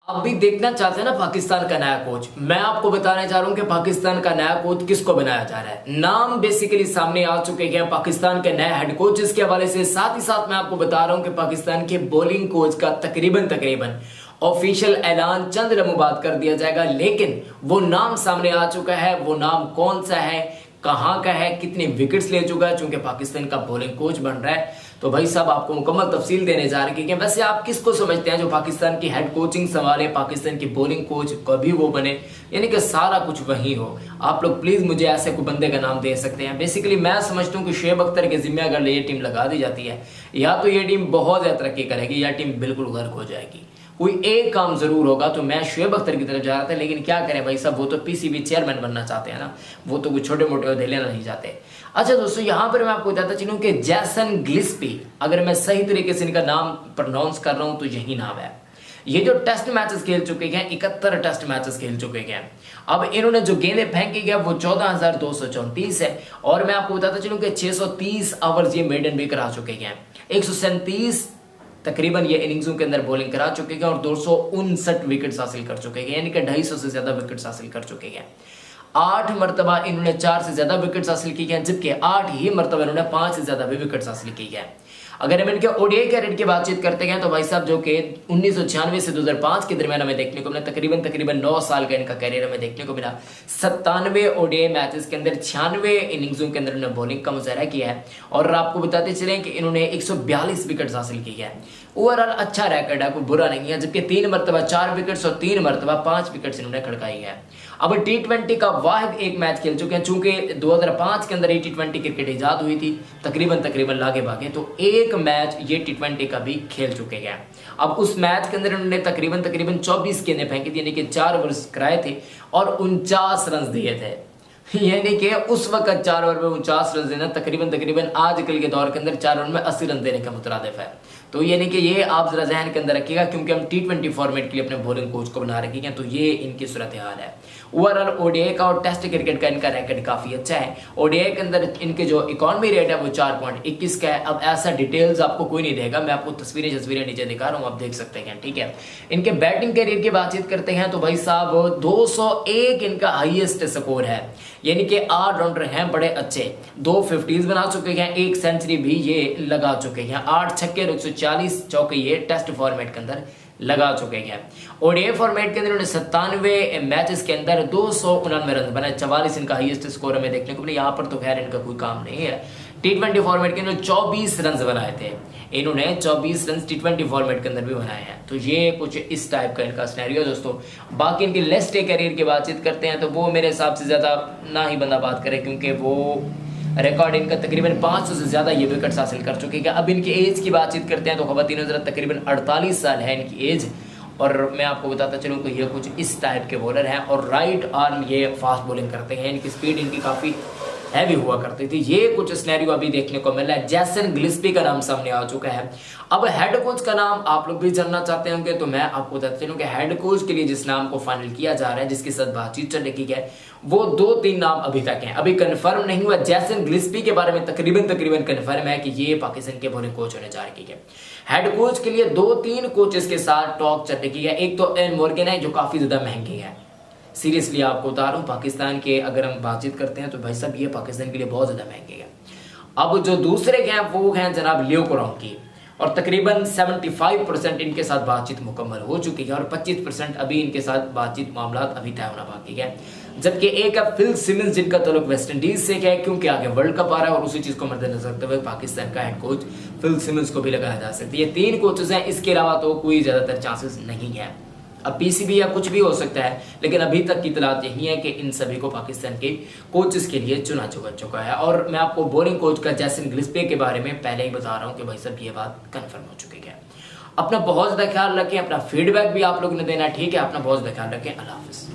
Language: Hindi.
आप भी देखना चाहते हैं ना पाकिस्तान का नया कोच। मैं आपको बताने जा रहा हूं कि पाकिस्तान का नया कोच किसको बनाया जा रहा है। नाम बेसिकली सामने आ चुके हैं पाकिस्तान के नए हेड कोचेस के हवाले से। साथ ही साथ मैं आपको बता रहा हूं कि पाकिस्तान के बॉलिंग कोच का तकरीबन ऑफिशियल ऐलान चंद दिनों बाद कर दिया जाएगा, लेकिन वो नाम सामने आ चुका है। वो नाम कौन सा है, कहां का है, कितने विकेट्स ले चुका है, चूंकि पाकिस्तान का बॉलिंग कोच बन रहा है। तो भाई साहब आपको मुकम्मल तफसील देने जा रहे हैं कि वैसे आप किसको समझते हैं जो पाकिस्तान की हेड कोचिंग संभाले, पाकिस्तान की बॉलिंग कोच कभी वो बने, यानी कि सारा कुछ वही हो। आप लोग प्लीज मुझे ऐसे कोई बंदे का नाम दे सकते हैं। बेसिकली मैं समझता हूँ कि शुएब अख्तर के जिम्मे अगर ये टीम लगा दी जाती है, या तो ये टीम बहुत ज्यादा तरक्की करेगी या टीम बिल्कुल गर्क हो जाएगी। कोई एक काम जरूर होगा। तो मैं शुएब अख्तर की तरफ जा रहा था, लेकिन क्या करें भाई साहब, वो तो पीसीबी चेयरमैन बनना चाहते हैं ना, वो तो कुछ छोटे मोटे ओहदे लेना नहीं चाहते। अच्छा दोस्तों, यहाँ पर मैं आपको बताता चलूं कि जैसन गिलिस्पी, अगर मैं सही तरीके से इनका नाम प्रोनाउंस कर रहा हूं तो यही नाम है। ये जो टेस्ट मैचेस खेल चुके हैं, 71 टेस्ट मैचेस खेल चुके हैं। अब इन्होंने जो गेंदें फेंकी है वो 14,234 है। और मैं आपको बताता चलूं कि 630 ओवर्स ये मेडन भी करा चुके हैं। 137 तकरीबन ये इनिंग्सों के अंदर बॉलिंग करा चुके हैं और 259 विकेट्स हासिल कर चुके हैं, यानी कि 250 से ज्यादा विकेट्स हासिल कर चुके हैं। 8 मरतबा इन्होंने 4 से ज्यादा विकेट्स हासिल की हैं, जबकि 8 ही मरतबा इन्होंने 5 से ज्यादा भी विकेट्स हासिल की हैं। अगर हम इनके ओडीआई कैरियर की बातचीत करते हैं तो भाई साहब जो कि 1996 से 2005 के दरमियान हमें देखने को मिला, तकरीबन 9 साल का इनका कैरियर हमें देखने को मिला। 97 ओडीआई मैचेस के अंदर 96 इनिंग्सों के अंदर इन्होंने बॉलिंग का मुजाहरा किया है। और आपको बताते चलें कि इन्होंने 142 विकेट्स हासिल की है। ओवरऑल अच्छा रैकेट है, कोई बुरा नहीं है। जबकि 3 मरतबा 4 विकेट्स और 3 मरतबा 5 विकेट्स इन्होंने खड़काई है। अब T20 का वाहिद एक मैच खेल चुके हैं, चूंकि 2005 के अंदर ये T20 क्रिकेट ईजाद हुई थी, तकरीबन लागे भागे, तो एक मैच ये T20 का भी खेल चुके हैं। अब उस मैच के अंदर उन्होंने तकरीबन 24 गेंदें फेंकी थी, यानी कि 4 ओवर्स कराए थे और 49 रन दिए थे। यानी कि उस वक्त 4 ओवर में 49 रन देना तकरीबन आजकल के दौर के अंदर 4 ओवर में 80 रन देने का मुतरादिफ है। तो यानी कि ये आप जरा जहन के अंदर रखिएगा, क्योंकि हम T20 फॉर्मेट के लिए अपने बॉलिंग कोच को बना रखे हैं। तो ये इनकी सूरत हाल है। ओवरऑल ओडीआई का और टेस्ट क्रिकेट का इनका रैकेट काफी अच्छा है। ओडीआई के अंदर इनके जो इकोनॉमी रेट है वो 4.21 का है। अब ऐसा डिटेल्स आपको कोई नहीं देगा, मैं आपको तस्वीरें नीचे दिखा रहा हूँ, आप देख सकते हैं, ठीक है। इनके बैटिंग करियर की बातचीत करते हैं तो भाई साहब 201 इनका हाईएस्ट स्कोर है, यानी कि ऑलराउंडर हैं बड़े अच्छे। 2 50s बना चुके हैं, 1 सेंचुरी भी ये लगा चुके हैं, 8 छक्के और 140 चौके ये टेस्ट फॉर्मेट के अंदर लगा चुके हैं। ओडीआई फॉर्मेट के अंदर उन्होंने 97 मैचेस के अंदर 299 रन बनाए, 44 इनका हाईएस्ट स्कोर हमें देखने को मिला। यहाँ पर तो खैर इनका कोई काम नहीं है। T20 फॉर्मेट के अंदर 24 रन बनाए थे इन्होंने, 24 रन T20 फॉर्मेट के अंदर भी बनाए हैं। तो ये कुछ इस टाइप का इनका सिनेरियो दोस्तों। बाकी इनकी लेस्ट कैरियर की बातचीत करते हैं तो वो मेरे हिसाब से ज्यादा ना ही बंदा बात करे, क्योंकि वो रिकॉर्ड इनका तकरीबन 500 से ज्यादा ये विकेट्स हासिल कर चुके हैं। अब इनकी एज की बातचीत करते हैं तो खवातीन हजरत तकरीबन 48 साल है इनकी एज। और मैं आपको बताता चलूँ कि ये कुछ इस टाइप के बॉलर हैं और राइट आर्म ये फास्ट बॉलिंग करते हैं। इनकी स्पीड इनकी काफ़ी हैवी हुआ करती थी। ये कुछ सिनेरियो अभी देखने को मिल रहा है। जैसन गिलिस्पी का नाम सामने आ चुका है। अब हेड कोच का नाम आप लोग भी जानना चाहते होंगे, तो मैं आपको बताता चलूं कि हेड कोच के लिए जिस नाम को फाइनल किया जा रहा है, जिसके साथ बातचीत चल रही है, वो 2-3 नाम अभी तक हैं, अभी कंफर्म नहीं हुआ। जैसन गिलिस्पी के बारे में तकरीबन कंफर्म है कि ये पाकिस्तान के बॉलिंग कोच होने जा रही है। हेड कोच के लिए 2-3 कोचेस के साथ टॉक चल रही है। एक तो एन मॉर्गन है जो काफी ज्यादा महंगी है। सीरियसली आपको बता रहा हूँ, पाकिस्तान के अगर हम बातचीत करते हैं तो भाई साहब ये पाकिस्तान के लिए बहुत ज्यादा महंगे हैं। अब जो दूसरे हैं वो हैं जनाब लियो कोरोंकी, और तकरीबन 75% इनके साथ बातचीत मुकम्मल हो चुकी है और 25% अभी इनके साथ बातचीत मामला अभी तय होना बाकी है। जबकि एक है फिल सिमंस, जिनका ताल्लुक वेस्ट इंडीज से है, क्योंकि आगे वर्ल्ड कप आ रहा है और उसी चीज को मद्देनजर रखते हुए पाकिस्तान का हेड कोच फिल सिमंस को भी लगाया जा सकता है। ये 3 कोचेस हैं, इसके अलावा तो कोई ज्यादातर चांसेस नहीं है। अब पीसीबी या कुछ भी हो सकता है, लेकिन अभी तक की इतलात यही है कि इन सभी को पाकिस्तान के कोचेस के लिए चुना चुका है। और मैं आपको बॉलिंग कोच का जैसन गिलिस्पी के बारे में पहले ही बता रहा हूं कि भाई साहब ये बात कंफर्म हो चुकी है। अपना बहुत ज्यादा ख्याल रखें, अपना फीडबैक भी आप लोगों ने देना, ठीक है। अपना बहुत ज्यादा ख्याल रखें। अल्लाह हाफिज।